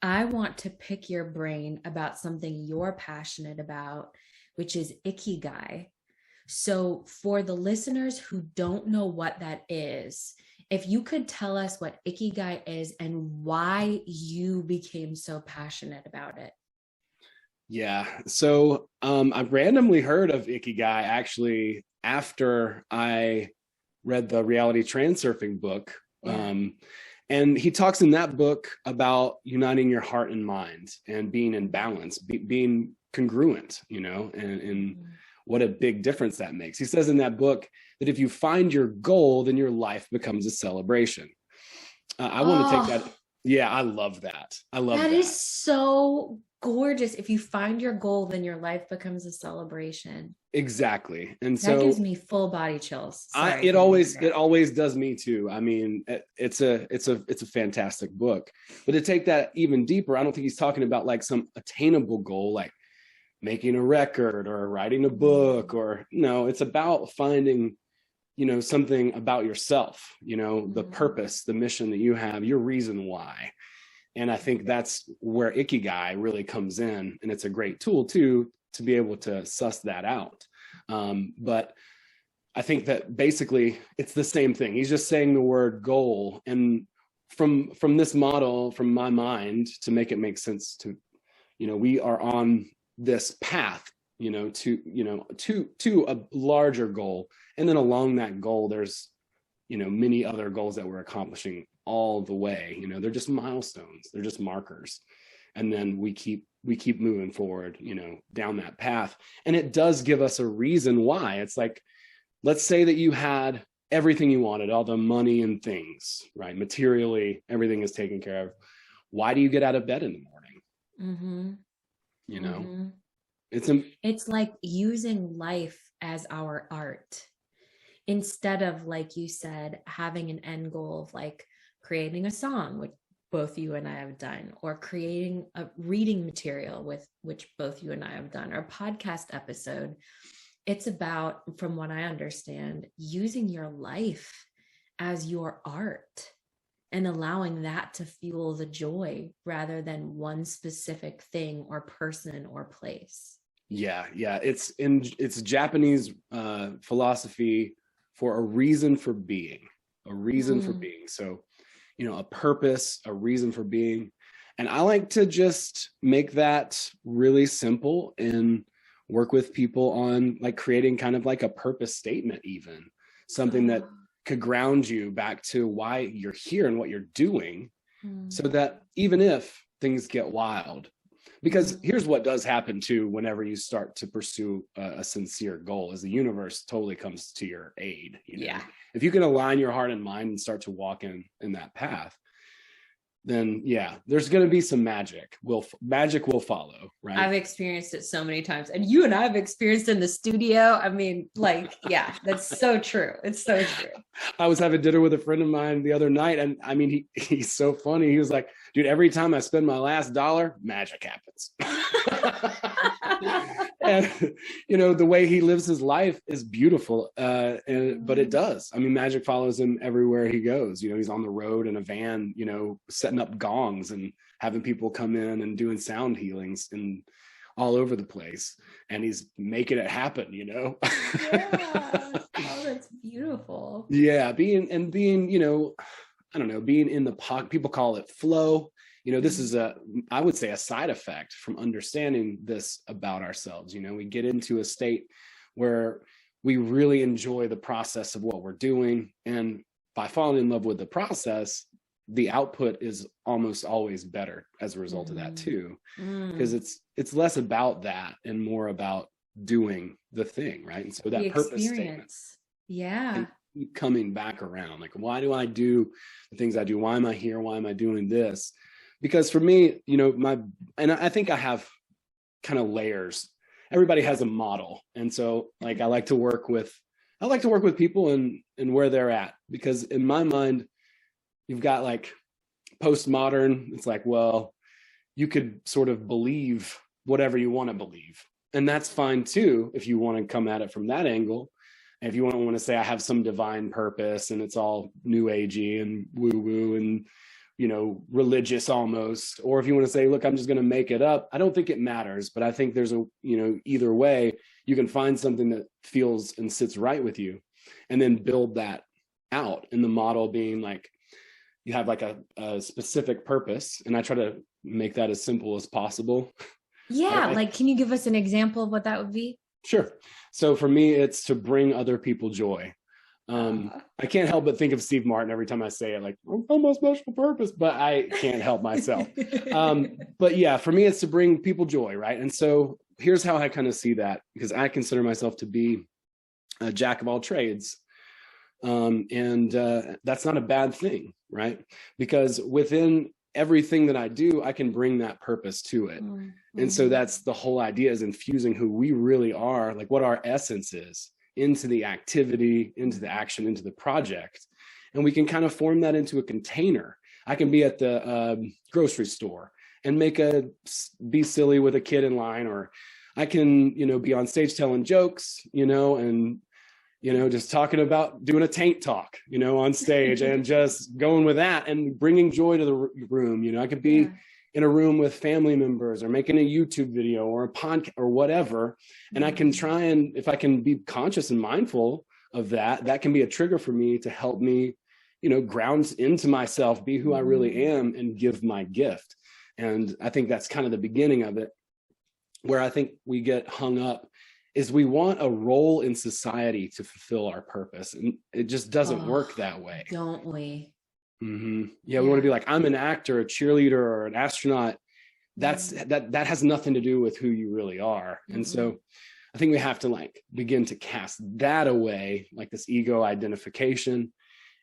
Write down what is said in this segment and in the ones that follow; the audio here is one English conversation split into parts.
I want to pick your brain about something you're passionate about, which is Ikigai. So, for the listeners who don't know what that is, if you could tell us what Ikigai is and why you became so passionate about it. Yeah. So I randomly heard of Ikigai actually after I read the reality transurfing book. Yeah. And he talks in that book about uniting your heart and mind and being in balance, being congruent, and what a big difference that makes. He says in that book that if you find your goal, then your life becomes a celebration. I want to take that. Yeah, I love that. I love that. That is so gorgeous. If you find your goal, then your life becomes a celebration. Exactly. And that so gives me full body chills. It always does me too. I mean, it's a fantastic book. But to take that even deeper, I don't think he's talking about like some attainable goal, like making a record or writing a book, or no, it's about finding, something about yourself, the purpose, the mission that you have, your reason why. And I think that's where Ikigai really comes in. And it's a great tool too, to be able to suss that out. But I think that basically it's the same thing. He's just saying the word goal. And from this model, from my mind, to make it make sense to, we are on this path, to a larger goal. And then along that goal, there's, many other goals that we're accomplishing all the way. They're just milestones. They're just markers. And then we keep moving forward, down that path. And it does give us a reason why. It's like, let's say that you had everything you wanted, all the money and things, right? Materially, everything is taken care of. Why do you get out of bed in the morning? It's like using life as our art, instead of, like you said, having an end goal of like creating a song, which both you and I have done, or creating a reading material with which both you and I have done, or podcast episode. It's about, from what I understand, using your life as your art and allowing that to fuel the joy rather than one specific thing or person or place. Yeah. It's Japanese philosophy for a reason for being, So, a purpose, a reason for being. And I like to just make that really simple and work with people on like creating kind of like a purpose statement, even something that could ground you back to why you're here and what you're doing, so that even if things get wild, because here's what does happen too, whenever you start to pursue a sincere goal, is the universe totally comes to your aid. Yeah. If you can align your heart and mind and start to walk in that path, then yeah, there's going to be some magic. Magic will follow, right? I've experienced it so many times, and you and I have experienced in the studio. I mean, like, yeah, that's so true. It's so true. I was having dinner with a friend of mine the other night, and I mean, he's so funny. He was like, dude, every time I spend my last dollar, magic happens. And the way he lives his life is beautiful, but it does. I mean, magic follows him everywhere he goes. He's on the road in a van, setting up gongs and having people come in and doing sound healings and all over the place, and he's making it happen. Yeah. Oh, that's beautiful. Yeah, being I don't know, being in the pocket. People call it flow. This is I would say a side effect from understanding this about ourselves. We get into a state where we really enjoy the process of what we're doing. And by falling in love with the process, the output is almost always better as a result of that too. Because it's less about that and more about doing the thing, right? And so that the purpose statement. Yeah. Keep coming back around. Like, why do I do the things I do? Why am I here? Why am I doing this? Because for me, and I think I have kind of layers. Everybody has a model. And so like, I like to work with people and where they're at, because in my mind, you've got like postmodern. It's like, well, you could sort of believe whatever you want to believe. And that's fine too, if you want to come at it from that angle. And if you want to say I have some divine purpose and it's all new agey and woo woo and religious almost, or if you want to say, look, I'm just going to make it up, I don't think it matters. But I think there's either way, you can find something that feels and sits right with you, and then build that out. And the model being like, you have like a specific purpose, and I try to make that as simple as possible. Yeah. Like, can you give us an example of what that would be? Sure. So for me, it's to bring other people joy. I can't help but think of Steve Martin every time I say it, like, oh, my special purpose, but I can't help myself. But yeah, for me, it's to bring people joy, right? And so here's how I kind of see that, because I consider myself to be a jack of all trades. And that's not a bad thing, right? Because within everything that I do, I can bring that purpose to it. Mm-hmm. And so that's the whole idea, is infusing who we really are, like what our essence is, into the activity, into the action, into the project. And we can kind of form that into a container. I can be at the grocery store and be silly with a kid in line, or I can, be on stage telling jokes, and just talking about doing a taint talk, on stage, and just going with that and bringing joy to the room. I could be in a room with family members, or making a YouTube video or a podcast or whatever. And I can try, and if I can be conscious and mindful of that, that can be a trigger for me to help me, ground into myself, be who I really am, and give my gift. And I think that's kind of the beginning of it. Where I think we get hung up is we want a role in society to fulfill our purpose. And it just doesn't work that way. Don't we? Mm-hmm. Yeah, we want to be like, I'm an actor, a cheerleader, or an astronaut. That has nothing to do with who you really are. And so I think we have to begin to cast that away, like this ego identification,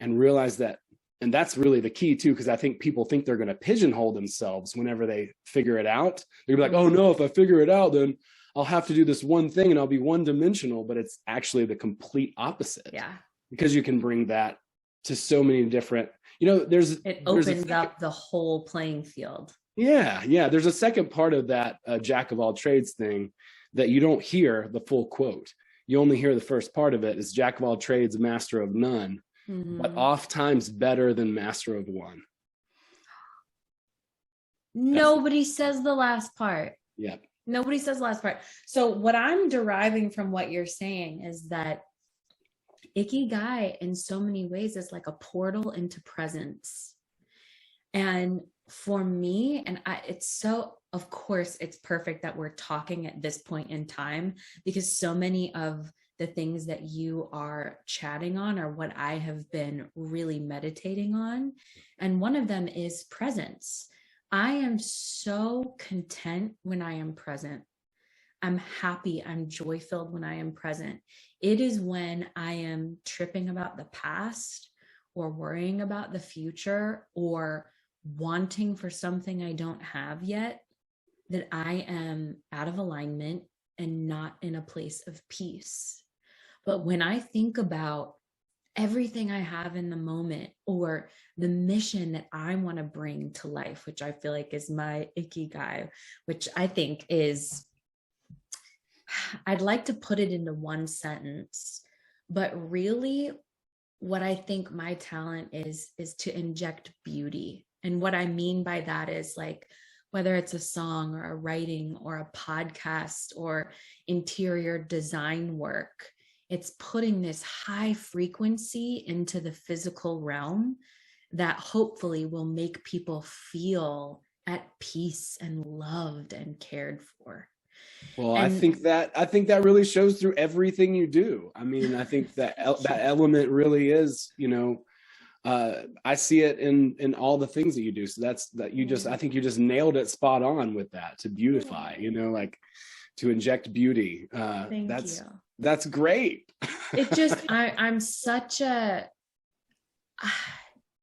and realize that. And that's really the key too, because I think people think they're going to pigeonhole themselves whenever they figure it out. They're like, oh no, if I figure it out, then I'll have to do this one thing and I'll be one-dimensional. But it's actually the complete opposite. Yeah. Because you can bring that to so many different, it opens up the whole playing field. Yeah. There's a second part of that jack of all trades thing that you don't hear the full quote. You only hear the first part of it, is jack of all trades, master of none, but oft times better than master of one. Nobody says the last part. Yeah. Nobody says the last part. So what I'm deriving from what you're saying is that Ikigai in so many ways is like a portal into presence. And for me, of course, it's perfect that we're talking at this point in time, because so many of the things that you are chatting on are what I have been really meditating on. And one of them is presence. I am so content when I am present. I'm happy, I'm joy-filled when I am present. It is when I am tripping about the past, or worrying about the future, or wanting for something I don't have yet, that I am out of alignment and not in a place of peace. But when I think about everything I have in the moment, or the mission that I want to bring to life, which I feel like is my Ikigai, which I think is, I'd like to put it into one sentence, but really what I think my talent is to inject beauty. And what I mean by that is, like, whether it's a song or a writing or a podcast or interior design work, it's putting this high frequency into the physical realm that hopefully will make people feel at peace and loved and cared for. Well, I think that really shows through everything you do. I mean, I think that that element really is, I see it in all the things that you do. So I think you just nailed it spot on with that, to beautify, like to inject beauty. Thank you. That's great. It just, I'm such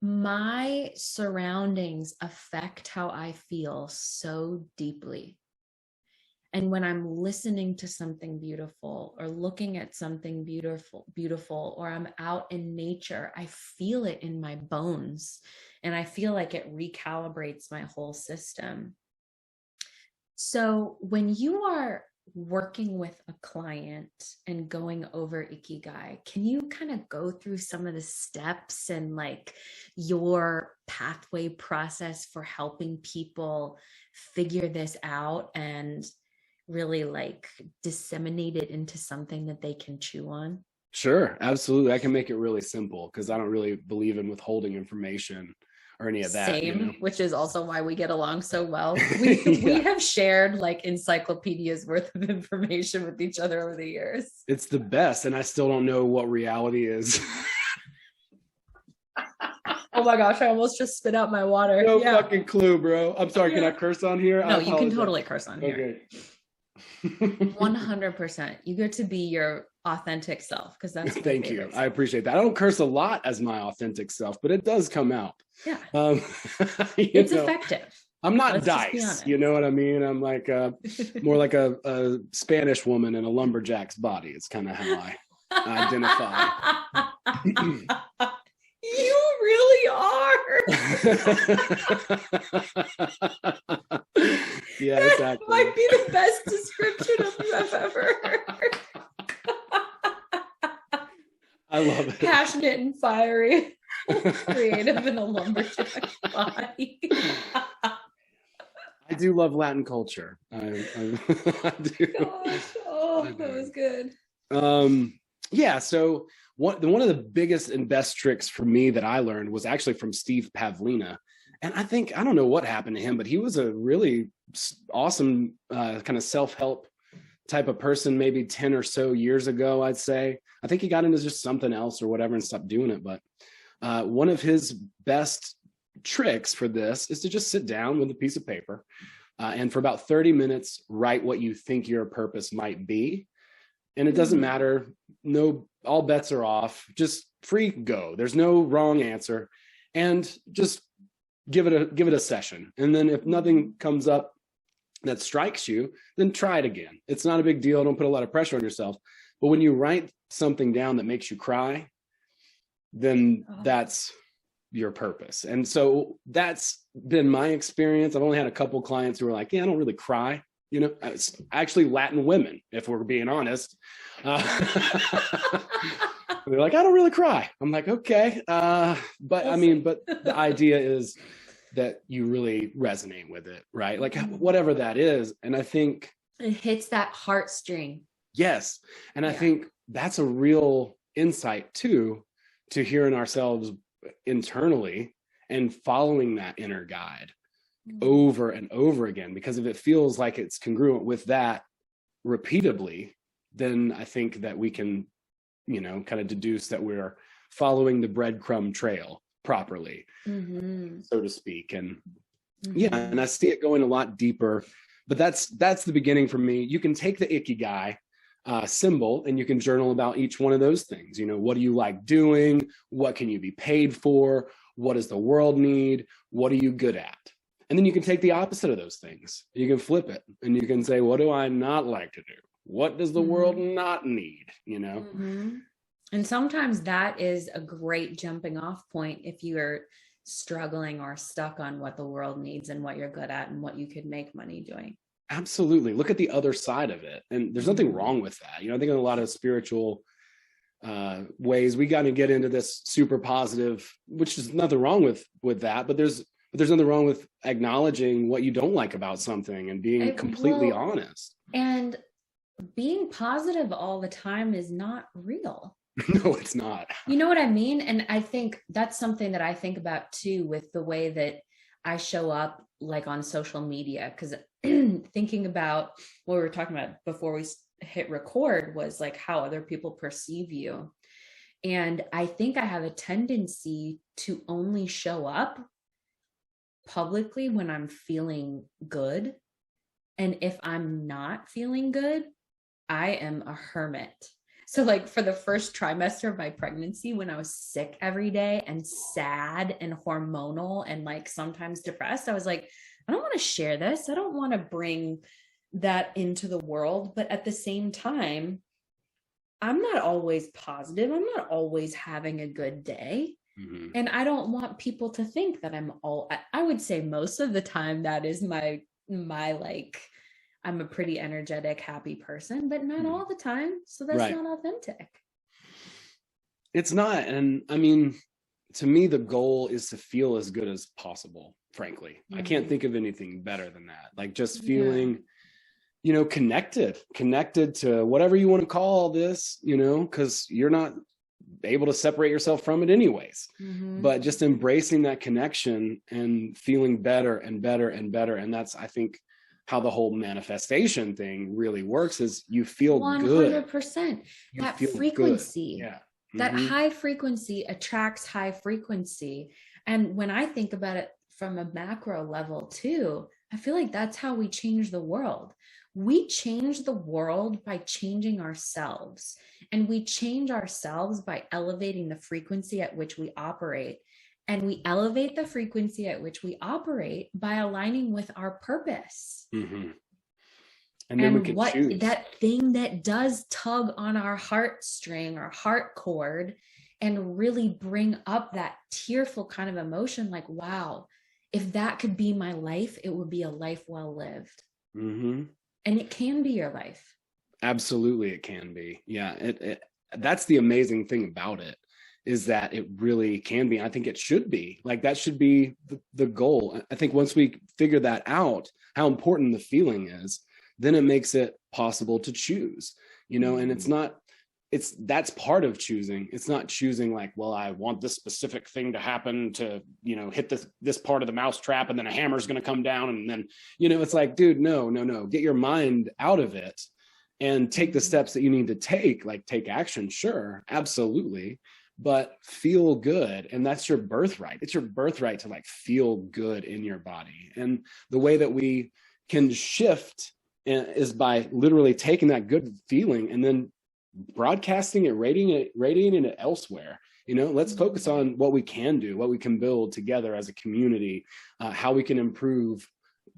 my surroundings affect how I feel so deeply. And when I'm listening to something beautiful, or looking at something beautiful, or I'm out in nature, I feel it in my bones, and I feel like it recalibrates my whole system. So when you are working with a client and going over Ikigai, can you kind of go through some of the steps and like your pathway process for helping people figure this out and really like disseminate it into something that they can chew on? Sure, absolutely. I can make it really simple because I don't really believe in withholding information or any of that. Same, which is also why we get along so well. We have shared like encyclopedias worth of information with each other over the years. It's the best, and I still don't know what reality is. Oh my gosh, I almost just spit out my water. No fucking clue, bro. I'm sorry, can I curse on here? No, you can totally curse on here. Okay. 100%. You get to be your authentic self, because that's thank you. I appreciate that. I don't curse a lot as my authentic self, but it does come out. Yeah. It's effective. I'm not Dice, you know what I mean? I'm like more like a Spanish woman in a lumberjack's body. It's kind of how I identify. You really are. Yeah, that exactly. might be the best description of you I've ever heard. I love it. Passionate and fiery, creative in a lumberjack body. I do love Latin culture. I do. Gosh, that was good. Yeah, so one of the biggest and best tricks for me that I learned was actually from Steve Pavlina. And I don't know what happened to him, but he was a really awesome kind of self-help type of person maybe 10 or so years ago, I'd say. I think he got into just something else or whatever and stopped doing it. But one of his best tricks for this is to just sit down with a piece of paper and for about 30 minutes, write what you think your purpose might be. And it doesn't matter. No, all bets are off. Just free go. There's no wrong answer. And just give it a session. And then if nothing comes up that strikes you, then try it again. It's not a big deal. Don't put a lot of pressure on yourself. But when you write something down that makes you cry, then that's your purpose. And so that's been my experience. I've only had a couple clients who are like, yeah, I don't really cry. You know, it's actually Latin women, if we're being honest. They're like, I don't really cry. I'm like, okay. But the idea is that you really resonate with it, right? Like whatever that is. And I think it hits that heartstring. Yes. And I think that's a real insight too, to hearing ourselves internally and following that inner guide over and over again. Because if it feels like it's congruent with that repeatedly, then I think that we can, kind of deduce that we're following the breadcrumb trail properly, so to speak. And and I see it going a lot deeper, but that's the beginning for me. You can take the Ikigai symbol and you can journal about each one of those things. What do you like doing? What can you be paid for? What does the world need? What are you good at? And then you can take the opposite of those things. You can flip it and you can say, what do I not like to do? What does the world not need? And sometimes that is a great jumping off point if you're struggling or stuck on what the world needs and what you're good at and what you could make money doing. Absolutely. Look at the other side of it. And there's nothing wrong with that. I think in a lot of spiritual ways, we got to get into this super positive, which is nothing wrong with that. But there's nothing wrong with acknowledging what you don't like about something and being completely honest. And being positive all the time is not real. No, it's not. You know what I mean? And I think that's something that I think about too, with the way that I show up like on social media, because thinking about what we were talking about before we hit record was like how other people perceive you. And I think I have a tendency to only show up publicly when I'm feeling good. And if I'm not feeling good, I am a hermit. So like for the first trimester of my pregnancy, when I was sick every day and sad and hormonal and like sometimes depressed, I was like, I don't want to share this. I don't want to bring that into the world. But at the same time, I'm not always positive. I'm not always having a good day. And I don't want people to think that I would say most of the time that is my like I'm a pretty energetic, happy person, but not all the time. So that's not authentic. It's not. And I mean, to me, the goal is to feel as good as possible, frankly. I can't think of anything better than that. Like just feeling, you know, connected to whatever you want to call this, you know, because you're not able to separate yourself from it anyways. But just embracing that connection and feeling better and better and better. And that's, I think, how the whole manifestation thing really works, is you feel 100%. Good. 100%. That frequency. Yeah. That high frequency attracts high frequency. And when I think about it from a macro level too, I feel like that's how we change the world. We change the world by changing ourselves. And we change ourselves by elevating the frequency at which we operate. And we elevate the frequency at which we operate by aligning with our purpose. And then we can choose that thing that does tug on our heartstring or heart cord and really bring up that tearful kind of emotion, like, wow, if that could be my life, it would be a life well lived. And it can be your life. Absolutely, it can be. Yeah, that's the amazing thing about it, is that it really can be. I think it should be. Like, that should be the goal. I think once we figure that out, how important the feeling is, then it makes it possible to choose, you know. And that's part of choosing. It's not choosing like, well, I want this specific thing to happen to, you know, hit this part of the mouse trap, and then a hammer's going to come down. And then, you know, it's like, dude, no, get your mind out of it and take the steps that you need to take, like take action. Sure. Absolutely. But feel good. And that's your birthright. It's your birthright to like feel good in your body. And the way that we can shift is by literally taking that good feeling and then broadcasting it, radiating it elsewhere. You know, let's focus on what we can do, what we can build together as a community, how we can improve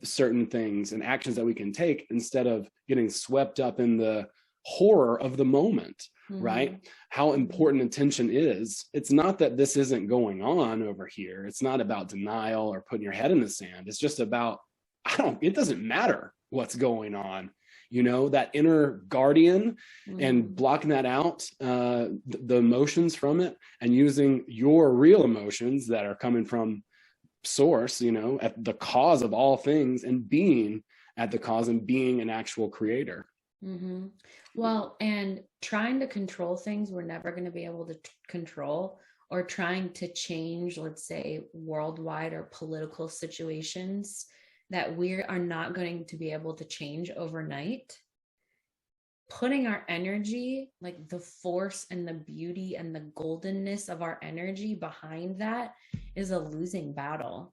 certain things and actions that we can take, instead of getting swept up in the horror of the moment, right? How important attention is. It's not that this isn't going on over here. It's not about denial or putting your head in the sand. It's just about, it doesn't matter what's going on, you know, that inner guardian, and blocking that out, the emotions from it, and using your real emotions that are coming from source, you know, at the cause of all things, and being at the cause and being an actual creator. Well, and trying to control things we're never going to be able to control, or trying to change, let's say, worldwide or political situations that we are not going to be able to change overnight, putting our energy, like the force and the beauty and the goldenness of our energy behind that, is a losing battle.